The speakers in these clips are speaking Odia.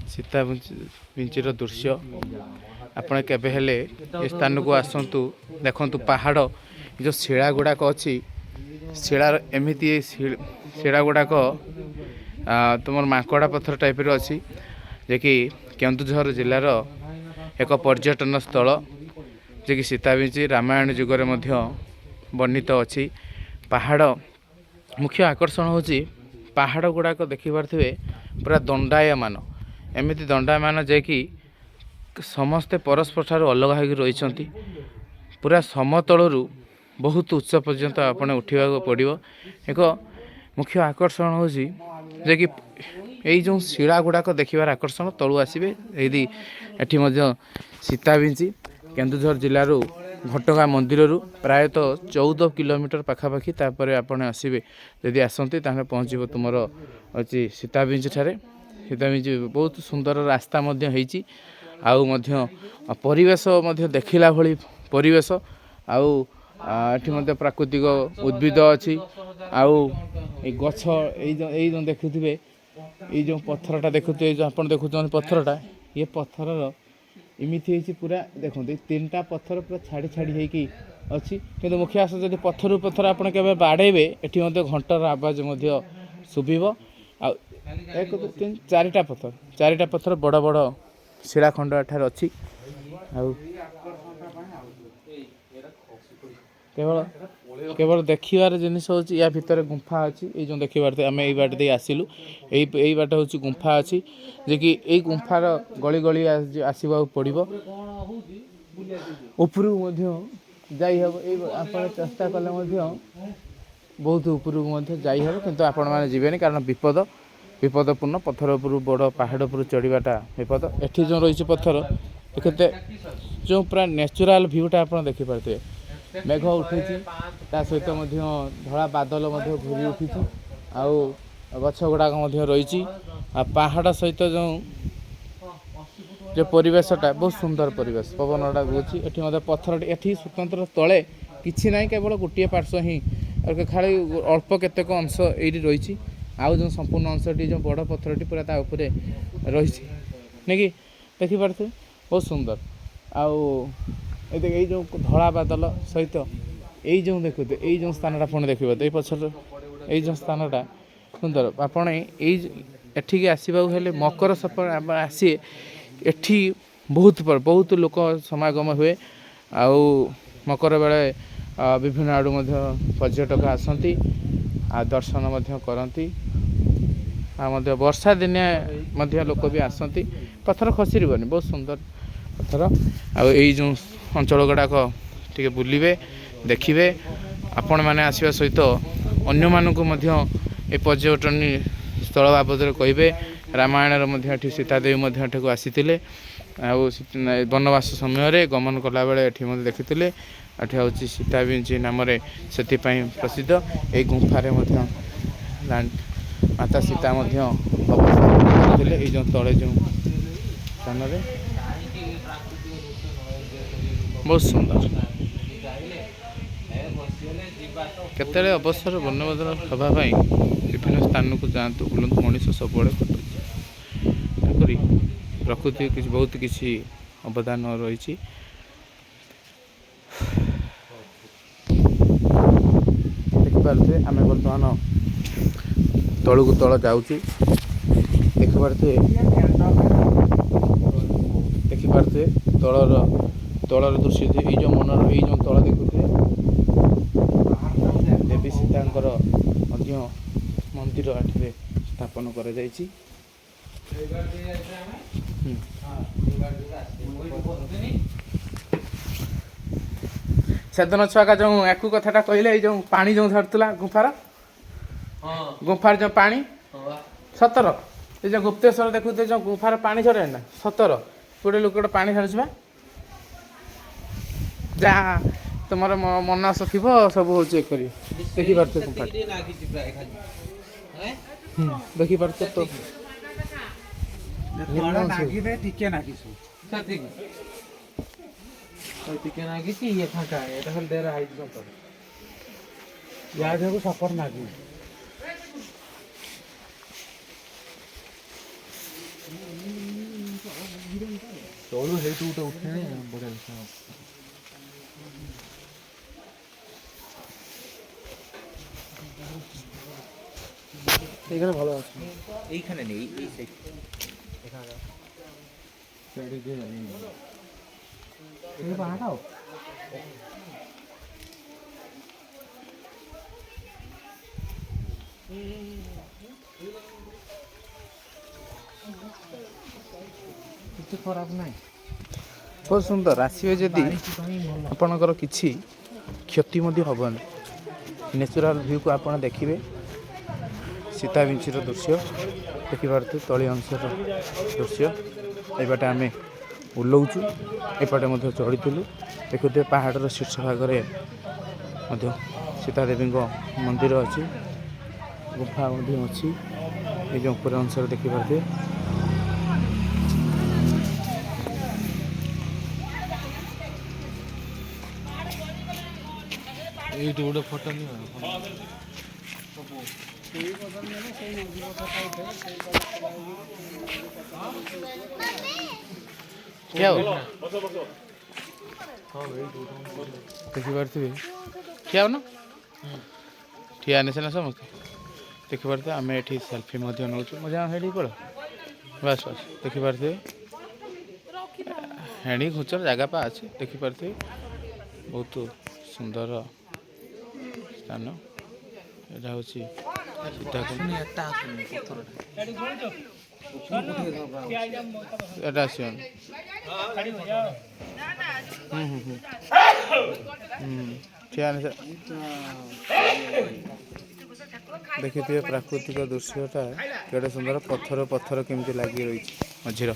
सीता बिंचीर दृश्य आपण केबे हेले ए स्थान को आसतु देखंतु पहाड़ जो शिला गुड़ाक अच्छी शिला एमती शिला गुड़ाक तुम माकड़ा पत्थर टाइप अच्छी जे कि केन्दुझर जिलार एक पर्यटन स्थल जे कि सीता बिंची रामायण जुगरे वर्णित अच्छी पहाड़ मुख्य आकर्षण होची पहाड़ गुड़ाक देखिपारे पूरा दंडायमान एमती दंडायमान जे कि समस्ते परस्पर ठार अलग हो रही पूरा समतलू बहुत उच्च पर्यंत आपने उठा पड़ो एक मुख्य आकर्षण हो जे कि यही जो शिला गुड़ाक देखार आकर्षण तलू आसवे यदि एटी सीता बिंची केन्दुझर जिलूर घटगाँ मंदिर प्रायतः 14 किलोमीटर पाखापाखि तापर आपने आसवे जदि आसती पहुँच तुमर अच्छी सीता बिंची ठारे सीता बिंची बहुत सुंदर रास्ता आउ परिवेश देखला भली परिवेश आउ एटी प्राकृतिक उद्भिद अच्छी आउ गछ जो देखुवे ये जो पत्थरटा देखुए जो आप देखुं पत्थरटा ये पत्थर इमिति पूरा देखो 3टा पत्थर पूरा छाड़ी छाड़ी होगी अच्छी कि मुख्य आस जब पत्थर पत्थर आपड़ के बाड़ेबे ये घंटार आवाज शुभ आ 1 2 3 4टा पत्थर बड़ बड़ शिलाखंड एठार अच्छी केवल केवल देखार जिनस हूँ या भितर गुंफा अच्छी ये जो देखिए आम यही बाट दे आसिलु यही बाट हूँ गुंफा अच्छी जे कि यही गुंफार गली गली आसवा पड़ो उपरकू जाई आप चेष्टा कले बहुत उपरकू जाई किंतु आपण मैंने जीवेनि कारण विपदपूर्ण पत्थर उपर बड़ पहाड़ उपर चढ़ाटा विपद एठी जो रही पत्थर देखते जो पूरा नेचुराल भ्यूटा आप देखिपारे मेघ उठी सहित धला बादल घूरी उठी आउ गछ गुड़ाक रही पहाड़ सहित जो परिवेशटा बहुत सुंदर परिवेश पवनटा बुझी ये पत्थर ये स्वतंत्र तले किसी ना केवल गोटे पार्श्व ही खाली अल्प केतेक अंश ये रही आउ जो संपूर्ण अंशटी जो बड़ पत्थरटी पूरा ताऊपर रही नहीं कि देखिपारे बहुत सुंदर आउ ये जो धला बादल सहित यही जो देखते यही जो स्थानटा पुणी देखिए ये पछर यही जो स्थानटा सुंदर आपण एठिक आसवा मकर सफर आसी एठी बहुत लोक समागम हुए आउ मकर बेले विभिन्न आड़ू पर्यटक आसती आ दर्शन करती वर्षा दिने लोक भी आसती पत्थर खसीबनी बहुत सुंदर पत्थर आई जो अंचल गुड़ाक टे बुलिबे देखिए आपण मैंने आसवा सहित अन्य मानक ए पर्यटन स्थल बाबद कहे रामायण सीतादेवी आसी वनवास समय गमन कला बेले ये देखी एठी हूँ सीता बिंची नाम से प्रसिद्ध ये गुंफारे माता सीता अवस्थान करते जो तले जो स्थान बहुत सुंदर केतले अवसर वन्यबदल हाँपाई विभिन्न स्थान को जातु बुलूँ मनीष सब खटुची प्रकृति किसी बहुत किसी अवदान रही देखिपे आम बर्तमान तलू को तल जाऊँगी देखिपे तलर दृश्य ये जो मनर ये जो तल देखुए देवी सीतांकर मंदिर एठे स्थापन कर सेदन छुआ जो एक कथाटा कहले जो पानी जो झड़ता गुंफार जो पानी सतर ये जो गुप्तेश्वर देखुते जो गुंफार पानी झड़े ना सतर गोटे लोक पानी झाड़ुवा जहाँ तुम मन आस थी सब हूँ चेक कर देखिपे गुंफा देखिपे तो सफर नागी ତଳୁ ହେଇଠୁ ଗୋଟେ ଉଠେଣି ବଢ଼ିଆ ଦେଖା এইখানে ভালো আছে এইখানে নেই এই সাইড এখানে সাইডে যে এই পাহাড়টাও କିଛି ଖରାପ ନାହିଁ ବହୁତ ସୁନ୍ଦର ଆସିବେ ଯଦି ଆପଣଙ୍କର କିଛି କ୍ଷତି ମଧ୍ୟ ହେବନି ନ୍ୟାଚୁରାଲ୍ ଭ୍ୟୁକୁ ଆପଣ ଦେଖିବେ ସୀତାବିଞ୍ଚିର ଦୃଶ୍ୟ ଦେଖିପାରୁଥିବେ ତଳି ଅଂଶର ଦୃଶ୍ୟ ଏପଟେ ଆମେ ଓହ୍ଲଉଛୁ ଏପଟେ ମଧ୍ୟ ଚଢ଼ିଥିଲୁ ଦେଖୁଥିବେ ପାହାଡ଼ର ଶୀର୍ଷ ଭାଗରେ ମଧ୍ୟ ସୀତାଦେବୀଙ୍କ ମନ୍ଦିର ଅଛି ଗୁମ୍ଫା ମଧ୍ୟ ଅଛି এই যে উপরে অংশରେ ଦେଖିପାରୁଥିବେ এইটো ଗୋଟେ ଫଟୋ ନିଅ ଦେଖିପାରୁଥିବେ ଠିଆ ହଉନ ଠିଆ ହେଲେ ସିନା ସମସ୍ତେ ଦେଖିପାରୁଥିବେ ଆମେ ଏଠି ସେଲ୍ଫି ମଧ୍ୟ ନେଉଛୁ ମଜା ହେଠି ପଳ ବାସ୍ ବାସ୍ ଦେଖିପାରୁଥିବେ ହେଣି ଘୁଞ୍ଚର ଜାଗା ପା ଅଛି ଦେଖିପାରୁଥିବେ ବହୁତ ସୁନ୍ଦର ସ୍ଥାନ ଏଇଟା ହେଉଛି ଏଟା ଆସିବନି ଠିଆ ଦେଖିଥିବେ ପ୍ରାକୃତିକ ଦୃଶ୍ୟଟା କେଡ଼େ ସୁନ୍ଦର ପଥର ପଥର କେମିତି ଲାଗି ରହିଛି ମଝିର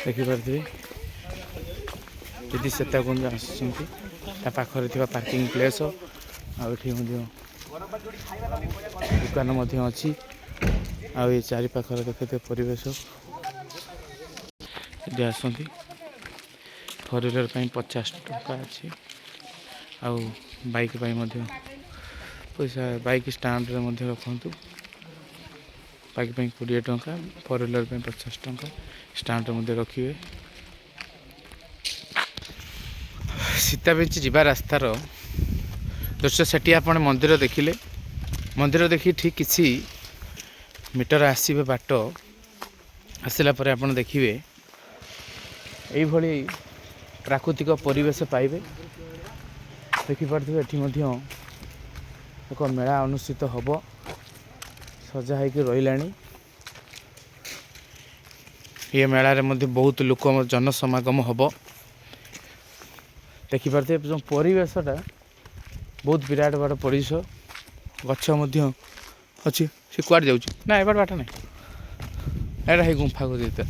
ଦେଖିପାରୁଥିବେ ଯଦି ସୀତାକୁଣ୍ଡ ଆସୁଛନ୍ତି ତା ପାଖରେ ଥିବା ପାର୍କିଂ ପ୍ଲେସ୍ ଆଉ ଏଠି ମଧ୍ୟ ଦୋକାନ ମଧ୍ୟ ଅଛି ଆଉ ଏ ଚାରିପାଖରେ ଦେଖିଥିବେ ପରିବେଶ ଏଠି ଆସନ୍ତି ଫୋର୍ ହ୍ୱିଲର୍ ପାଇଁ 50 ଟଙ୍କା ଅଛି ଆଉ ବାଇକ୍ ପାଇଁ ମଧ୍ୟ ପଇସା ବାଇକ୍ ଷ୍ଟାଣ୍ଡରେ ମଧ୍ୟ ରଖନ୍ତୁ ବାଇକ୍ ପାଇଁ 20 ଟଙ୍କା ଫୋର୍ ହ୍ୱିଲର୍ ପାଇଁ 50 ଟଙ୍କା ଷ୍ଟାଣ୍ଡରେ ମଧ୍ୟ ରଖିବେ ସୀତାବିଞ୍ଚି ଯିବା ରାସ୍ତାର ଦୃଶ୍ୟ ସେଠି ଆପଣ ମନ୍ଦିର ଦେଖିଲେ ମନ୍ଦିର ଦେଖି ଠିକ୍ କିଛି ମିଟର ଆସିବେ ବାଟ ଆସିଲା ପରେ ଆପଣ ଦେଖିବେ ଏଇଭଳି ପ୍ରାକୃତିକ ପରିବେଶ ପାଇବେ ଦେଖିପାରୁଥିବେ ଏଠି ମଧ୍ୟ ଏକ ମେଳା ଅନୁଷ୍ଠିତ ହେବ ସଜା ହେଇକି ରହିଲାଣି ଏ ମେଳାରେ ମଧ୍ୟ ବହୁତ ଲୋକ ଜନସମାଗମ ହେବ ଦେଖିପାରୁଥିବେ ଯେଉଁ ପରିବେଶଟା ବହୁତ ବିରାଟ ବଡ଼ ପରିବେଶ ଗଛ ମଧ୍ୟ ଅଛି ସେ କୁଆଡ଼େ ଯାଉଛି ନା ଏବାଟ ବାଟ ନାହିଁ ଏଇଟା ହେଇ ଗୁମ୍ଫାକୁ ଦେଇଥା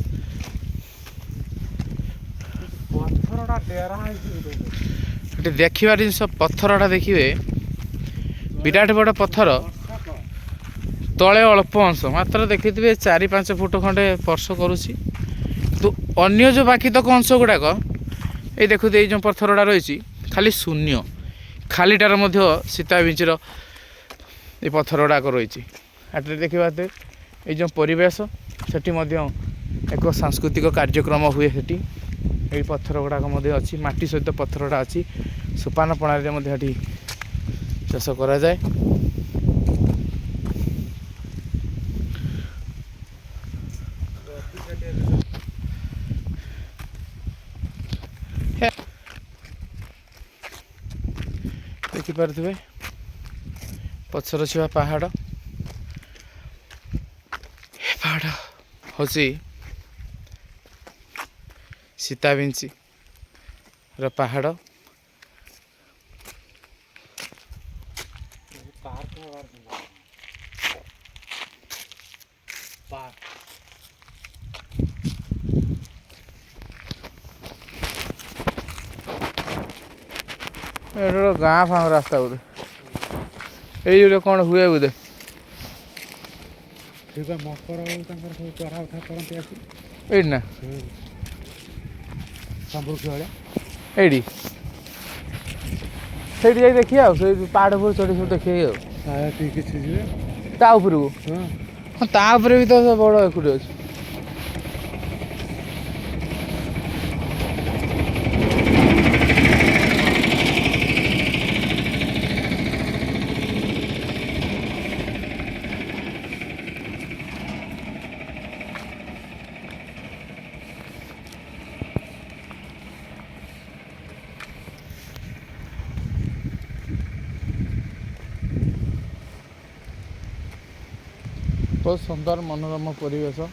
ଏଠି ଦେଖିବା ଜିନିଷ ପଥରଟା ଦେଖିବେ ବିରାଟ ବଡ଼ ପଥର ତଳେ ଅଳ୍ପ ଅଂଶ ମାତ୍ର ଦେଖିଥିବେ 4-5 ଫୁଟ ଖଣ୍ଡେ ସ୍ପର୍ଶ କରୁଛି କିନ୍ତୁ ଅନ୍ୟ ଯେଉଁ ବାକି ତକ ଅଂଶ ଗୁଡ଼ାକ ଏଇ ଦେଖୁଥିବେ ଏଇ ଯେଉଁ ପଥରଟା ରହିଛି ଖାଲି ଶୂନ୍ୟ ଖାଲିଟାରେ ମଧ୍ୟ ସୀତାବିଞ୍ଚିର এই ପଥର ଗୁଡ଼ାକ ରହିଛି ଏଠି ଦେଖିପାରୁଥିବେ ଏଇ ଯେଉଁ ପରିବେଶ ସେଠି ମଧ୍ୟ ଏକ ସାଂସ୍କୃତିକ କାର୍ଯ୍ୟକ୍ରମ ହୁଏ ସେଠି ଏଇ ପଥର ଗୁଡ଼ାକ ମଧ୍ୟ ଅଛି ମାଟି ସହିତ ପଥରଟା ଅଛି ସୋପାନ ପ୍ରଣାଳୀରେ ମଧ୍ୟ ଏଠି ଚାଷ କରାଯାଏ ଦେଖିପାରୁଥିବେ ପଛର ଥିବା ପାହାଡ଼ ଏ ପାହାଡ଼ ହେଉଛି ସୀତାବିଞ୍ଚିର ପାହାଡ଼ ଏଇଟା ଗାଁ ଫାଁ ରାସ୍ତା ବୋଧେ ଏଇ ଗୋଟେ କ'ଣ ହୁଏ ବୋଧେ ମକର ତାଙ୍କର ସବୁ ଚଢ଼ା ଉଠା କରନ୍ତି ଆସି ଏଇଠି ନା ସମ୍ବଲପୁର ଭଳିଆ ଏଇଠି ସେଇଠି ଯାଇ ଦେଖିବା ଆଉ ସେଇ ପାହାଡ଼ ଉପରୁ ଚଢ଼ି ସବୁ ଦେଖିବା ଆଉ କିଛି ଯିବେ ତା ଉପରକୁ ହଁ ହଁ ତା ଉପରେ ବି ତ ବଡ଼ ଏକୁଟି ଅଛି। ବହୁତ ସୁନ୍ଦର ମନୋରମ ପରିବେଶ।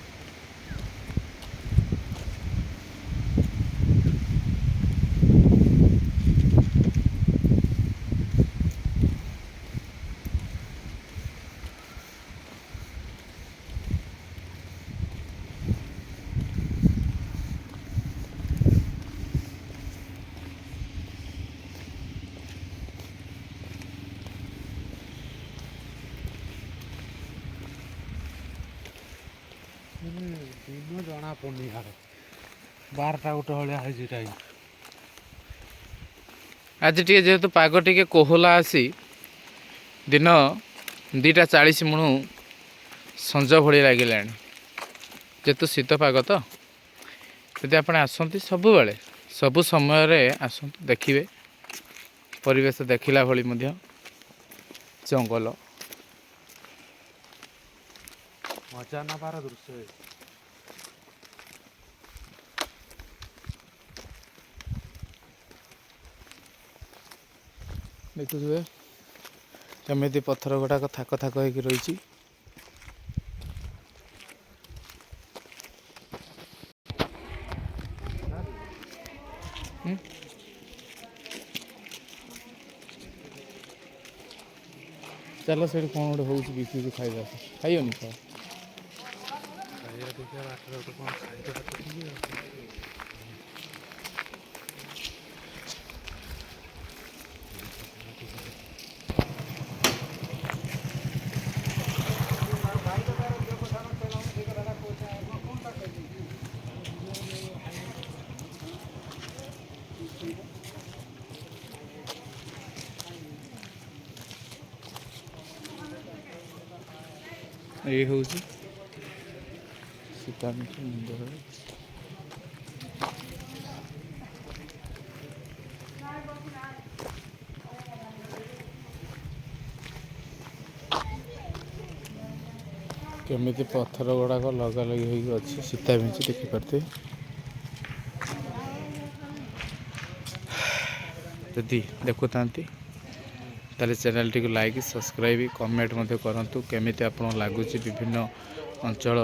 ଦିନ ଜଣା ପଡ଼ୁନି ଆଡ଼େ 12ଟା ଗୋଟେ ଭଳିଆ ହେଇଛି ଟାଇମ୍। ଆଜି ଟିକେ ଯେହେତୁ ପାଗ ଟିକେ କୋହଲା ଆସି ଦିନ 2:40 ମୁଣୁ ସଞ୍ଜ ଭଳି ଲାଗିଲାଣି। ଯେହେତୁ ଶୀତ ପାଗ ତ, ଯଦି ଆପଣ ଆସନ୍ତି ସବୁବେଳେ ସବୁ ସମୟରେ ଆସନ୍ତୁ, ଦେଖିବେ ପରିବେଶ ଦେଖିଲା ଭଳି ମଧ୍ୟ ଜଙ୍ଗଲ। ମଜା ନେବାର ଦୃଶ୍ୟ। ଦେଖୁଥିବେ କେମିତି ପଥର ଗୁଡ଼ାକ ଥାକ ଥାକ ହେଇକି ରହିଛି। ଚାଲ ସେଇଠି କ'ଣ ଗୋଟେ ହେଉଛି ବିକିକି ଖାଇବା, ଖାଇବନି ତ? ଖାଇବା ଦେଖିବା ବାଟରେ ଗୋଟେ କ'ଣ ଖାଇବା ଦେଖିକି। ଏଇ ହେଉଛି ସୀତାଙ୍କ ମନ୍ଦିର। କେମିତି ପଥର ଗୁଡ଼ାକ ଲଗାଲଗି ହେଇକି ଅଛି, ସୀତା ବିଞ୍ଚି ଦେଖିପାରୁଥିବେ। ଯଦି ଦେଖୁଥାନ୍ତି ତାହେଲେ ଚ୍ୟାନେଲଟିକୁ ଲାଇକ୍, ସବସ୍କ୍ରାଇବ୍, କମେଣ୍ଟ ମଧ୍ୟ କରନ୍ତୁ। କେମିତି ଆପଣଙ୍କୁ ଲାଗୁଛି ବିଭିନ୍ନ ଅଞ୍ଚଳ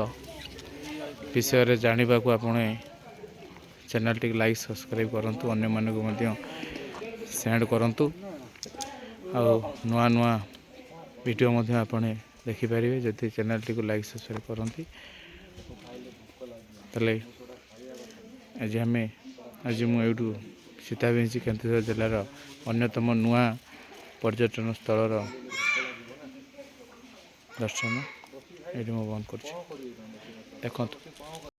ବିଷୟରେ ଜାଣିବାକୁ ଆପଣ ଚ୍ୟାନେଲଟିକୁ ଲାଇକ୍, ସବସ୍କ୍ରାଇବ୍ କରନ୍ତୁ। ଅନ୍ୟମାନଙ୍କୁ ମଧ୍ୟ ସେଣ୍ଡ କରନ୍ତୁ। ଆଉ ନୂଆ ନୂଆ ଭିଡ଼ିଓ ମଧ୍ୟ ଆପଣ ଦେଖିପାରିବେ ଯଦି ଚ୍ୟାନେଲଟିକୁ ଲାଇକ୍, ସବସ୍କ୍ରାଇବ୍ କରନ୍ତି। ତାହେଲେ ଆଜି ମୁଁ ଏଇଠୁ ସୀତାବିଞ୍ଚି କେନ୍ଦୁଝର ଜିଲ୍ଲାର ଅନ୍ୟତମ ନୂଆ ପର୍ଯ୍ୟଟନ ସ୍ଥଳର ଦର୍ଶନ ଏଇଠି ମୁଁ ବନ୍ଦ କରୁଛି। ଦେଖନ୍ତୁ।